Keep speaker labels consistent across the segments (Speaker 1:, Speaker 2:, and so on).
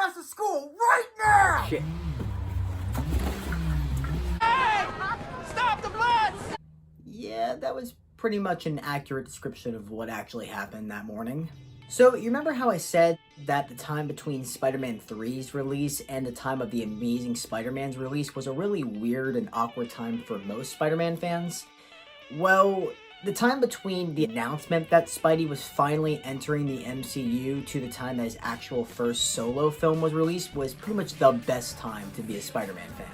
Speaker 1: ass to school right now!
Speaker 2: Shit.
Speaker 1: Hey! Stop the bus!
Speaker 2: Yeah, that was pretty much an accurate description of what actually happened that morning. So, you remember how I said that the time between Spider-Man 3's release and the time of the Amazing Spider-Man's release was a really weird and awkward time for most Spider-Man fans? Well, the time between the announcement that Spidey was finally entering the MCU to the time that his actual first solo film was released was pretty much the best time to be a Spider-Man fan.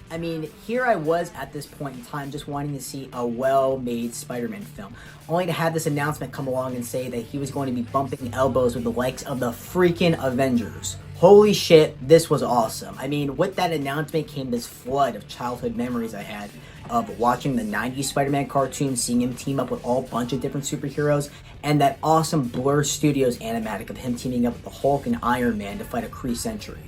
Speaker 2: I mean, here I was at this point in time just wanting to see a well-made Spider-Man film, only to have this announcement come along and say that he was going to be bumping elbows with the likes of the freaking Avengers. Holy shit, this was awesome. I mean, with that announcement came this flood of childhood memories I had of watching the 90s Spider-Man cartoon, seeing him team up with all bunch of different superheroes, and that awesome Blur Studios animatic of him teaming up with the Hulk and Iron Man to fight a Kree Sentry.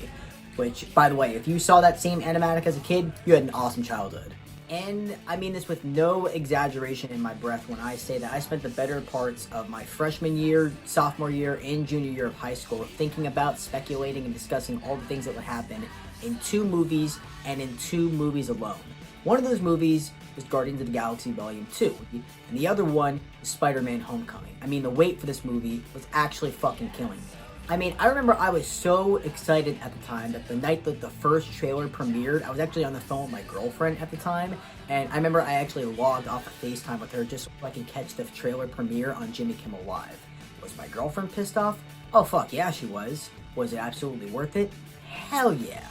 Speaker 2: Which, by the way, if you saw that same animatic as a kid, you had an awesome childhood. And I mean this with no exaggeration in my breath when I say that I spent the better parts of my freshman year, sophomore year, and junior year of high school thinking about, speculating, and discussing all the things that would happen in 2 movies, and in 2 movies alone. One of those movies was Guardians of the Galaxy Volume 2, and the other one was Spider-Man Homecoming. I mean, the wait for this movie was actually fucking killing me. I mean, I remember I was so excited at the time that the night that the first trailer premiered, I was actually on the phone with my girlfriend at the time, and I remember I actually logged off of FaceTime with her just so I can catch the trailer premiere on Jimmy Kimmel Live. Was my girlfriend pissed off? Oh fuck yeah, she was. Was it absolutely worth it? Hell yeah.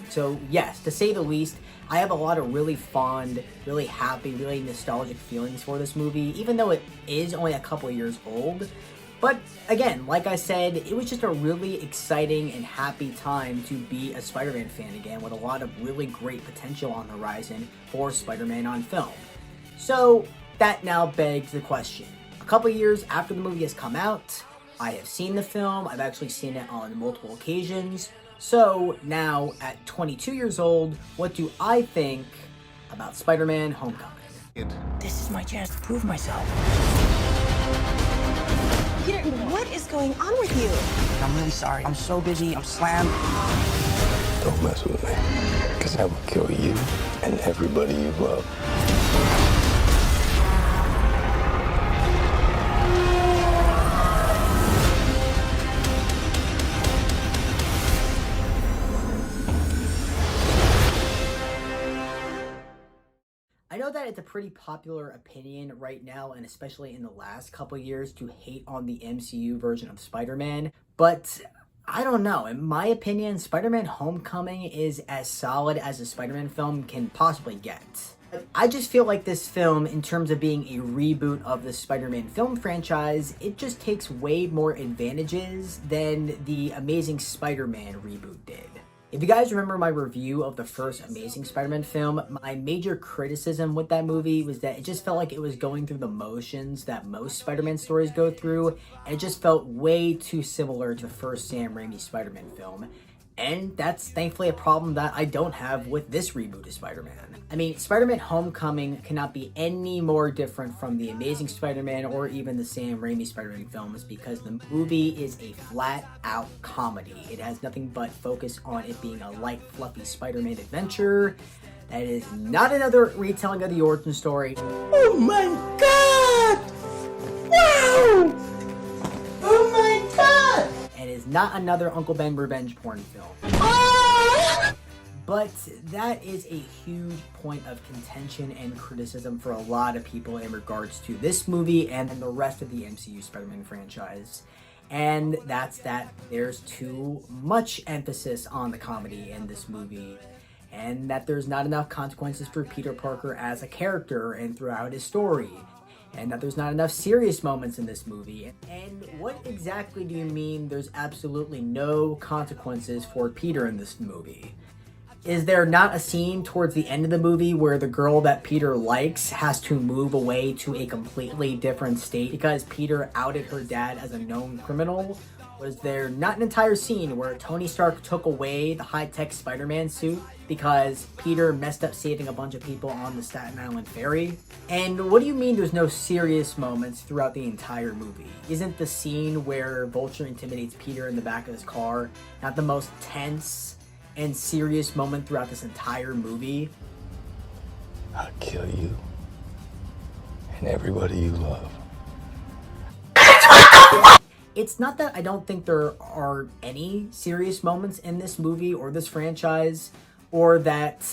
Speaker 2: So yes, to say the least, I have a lot of really fond, really happy, really nostalgic feelings for this movie, even though it is only a couple years old. But again, like I said, it was just a really exciting and happy time to be a Spider-Man fan again, with a lot of really great potential on the horizon for Spider-Man on film. So that now begs the question. A couple years after the movie has come out, I have seen the film, I've actually seen it on multiple occasions. So now, at 22 years old, what do I think about Spider-Man Homecoming?
Speaker 3: This is my chance to prove myself.
Speaker 4: Peter, what is going on with you?
Speaker 3: I'm really sorry. I'm so busy. I'm slammed.
Speaker 5: Don't mess with me, because I will kill you and everybody you love.
Speaker 2: I know that it's a pretty popular opinion right now, and especially in the last couple years, to hate on the MCU version of Spider-Man, but I don't know. In my opinion, Spider-Man Homecoming is as solid as a Spider-Man film can possibly get. I just feel like this film, in terms of being a reboot of the Spider-Man film franchise, it just takes way more advantages than the Amazing Spider-Man reboot did. If you guys remember my review of the first Amazing Spider-Man film, my major criticism with that movie was that it just felt like it was going through the motions that most Spider-Man stories go through, and it just felt way too similar to the first Sam Raimi Spider-Man film. And that's thankfully a problem that I don't have with this reboot of Spider-Man. I mean, Spider-Man Homecoming cannot be any more different from the Amazing Spider-Man or even the Sam Raimi Spider-Man films, because the movie is a flat-out comedy. It has nothing but focus on it being a light, fluffy Spider-Man adventure that is not another retelling of the origin story.
Speaker 3: Oh my god! Wow! Oh my god!
Speaker 2: And is not another Uncle Ben revenge porn film. But that is a huge point of contention and criticism for a lot of people in regards to this movie and the rest of the MCU Spider-Man franchise. And that's that there's too much emphasis on the comedy in this movie, and that there's not enough consequences for Peter Parker as a character and throughout his story, and that there's not enough serious moments in this movie. And what exactly do you mean there's absolutely no consequences for Peter in this movie? Is there not a scene towards the end of the movie where the girl that Peter likes has to move away to a completely different state because Peter outed her dad as a known criminal? Was there not an entire scene where Tony Stark took away the high-tech Spider-Man suit because Peter messed up saving a bunch of people on the Staten Island ferry? And what do you mean there's no serious moments throughout the entire movie? Isn't the scene where Vulture intimidates Peter in the back of his car not the most tense and serious moment throughout this entire movie?
Speaker 5: I'll kill you and everybody you love.
Speaker 2: It's not that I don't think there are any serious moments in this movie or this franchise, or that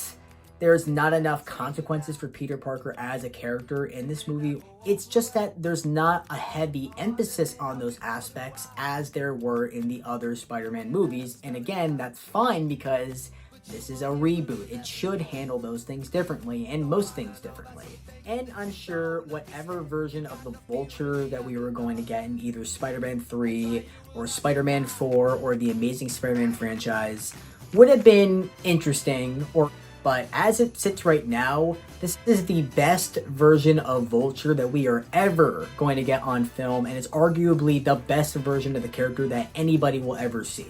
Speaker 2: there's not enough consequences for Peter Parker as a character in this movie. It's just that there's not a heavy emphasis on those aspects as there were in the other Spider-Man movies. And again, that's fine because this is a reboot. It should handle those things differently, and most things differently. And I'm sure whatever version of the Vulture that we were going to get in either Spider-Man 3 or Spider-Man 4 or the Amazing Spider-Man franchise would have been interesting, but as it sits right now, this is the best version of Vulture that we are ever going to get on film, and it's arguably the best version of the character that anybody will ever see.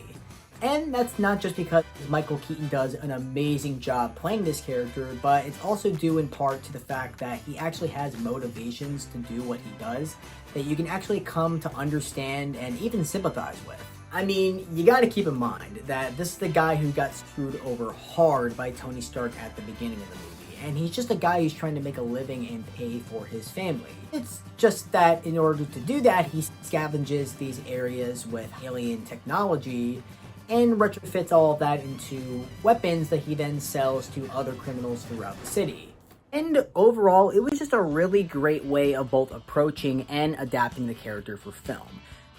Speaker 2: And that's not just because Michael Keaton does an amazing job playing this character, but it's also due in part to the fact that he actually has motivations to do what he does that you can actually come to understand and even sympathize with. I mean, you gotta keep in mind that this is the guy who got screwed over hard by Tony Stark at the beginning of the movie, and he's just a guy who's trying to make a living and pay for his family. It's just that in order to do that, he scavenges these areas with alien technology and retrofits all of that into weapons that he then sells to other criminals throughout the city. And overall, it was just a really great way of both approaching and adapting the character for film.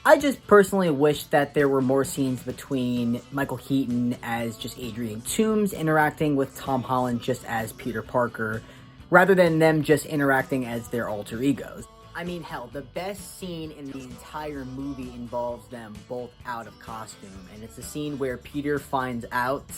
Speaker 2: I just personally wish that there were more scenes between Michael Keaton as just Adrian Toomes interacting with Tom Holland just as Peter Parker, rather than them just interacting as their alter egos. I mean, hell, the best scene in the entire movie involves them both out of costume, and it's a scene where Peter finds out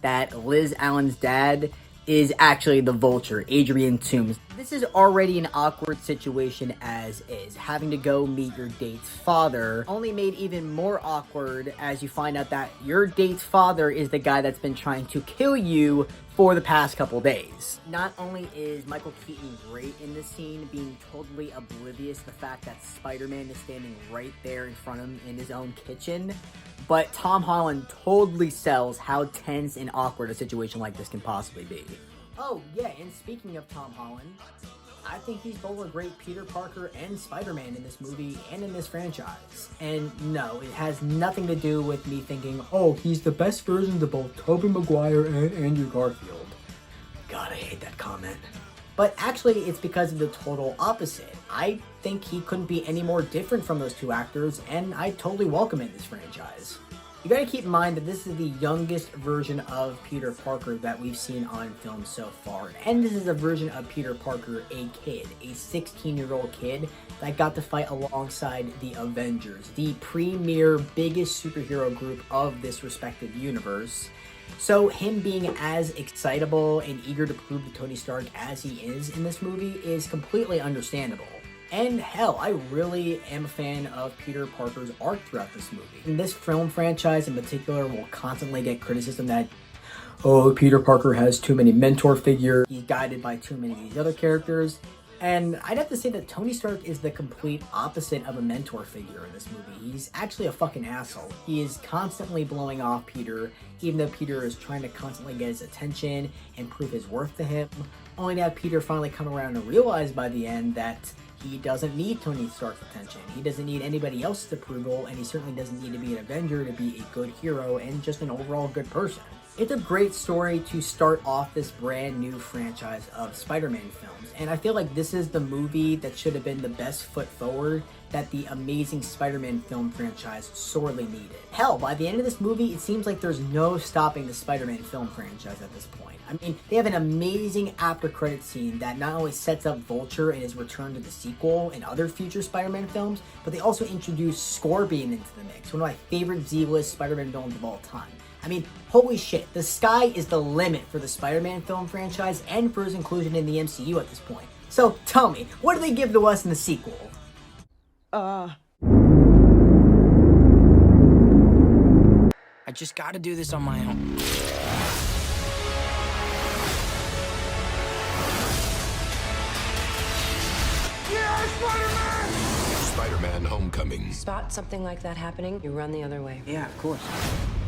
Speaker 2: that Liz Allen's dad is actually the Vulture, Adrian Toomes. This is already an awkward situation as is. Having to go meet your date's father only made even more awkward as you find out that your date's father is the guy that's been trying to kill you for the past couple days. Not only is Michael Keaton great in this scene, being totally oblivious to the fact that Spider-Man is standing right there in front of him in his own kitchen, but Tom Holland totally sells how tense and awkward a situation like this can possibly be. Oh yeah, and speaking of Tom Holland, I think he's both a great Peter Parker and Spider-Man in this movie and in this franchise. And no, it has nothing to do with me thinking, oh, he's the best version of both Tobey Maguire and Andrew Garfield. God, I hate that comment. But actually, it's because of the total opposite. I think he couldn't be any more different from those two actors, and I totally welcome it in this franchise. You gotta keep in mind that this is the youngest version of Peter Parker that we've seen on film so far. And this is a version of Peter Parker, a kid, a 16-year-old kid that got to fight alongside the Avengers, the premier, biggest superhero group of this respective universe. So him being as excitable and eager to prove to Tony Stark as he is in this movie is completely understandable. And hell, I really am a fan of Peter Parker's arc throughout this movie. And this film franchise in particular will constantly get criticism that, oh, Peter Parker has too many mentor figures, he's guided by too many of these other characters. And I'd have to say that Tony Stark is the complete opposite of a mentor figure in this movie. He's actually a fucking asshole. He is constantly blowing off Peter, even though Peter is trying to constantly get his attention and prove his worth to him, only to have Peter finally come around and realize by the end that he doesn't need Tony Stark's attention. He doesn't need anybody else's approval, and he certainly doesn't need to be an Avenger to be a good hero and just an overall good person. It's a great story to start off this brand new franchise of Spider-Man films, and I feel like this is the movie that should have been the best foot forward that the Amazing Spider-Man film franchise sorely needed. Hell, by the end of this movie, it seems like there's no stopping the Spider-Man film franchise at this point. I mean, they have an amazing after-credit scene that not only sets up Vulture and his return to the sequel and other future Spider-Man films, but they also introduce Scorpion into the mix, one of my favorite Z-list Spider-Man villains of all time. I mean, holy shit, the sky is the limit for the Spider-Man film franchise and for his inclusion in the MCU at this point. So tell me, what do they give to us in the sequel?
Speaker 3: just gotta do this on my own.
Speaker 6: Spider-Man Homecoming.
Speaker 7: Spot something like that happening, you run the other way.
Speaker 3: Yeah, of course.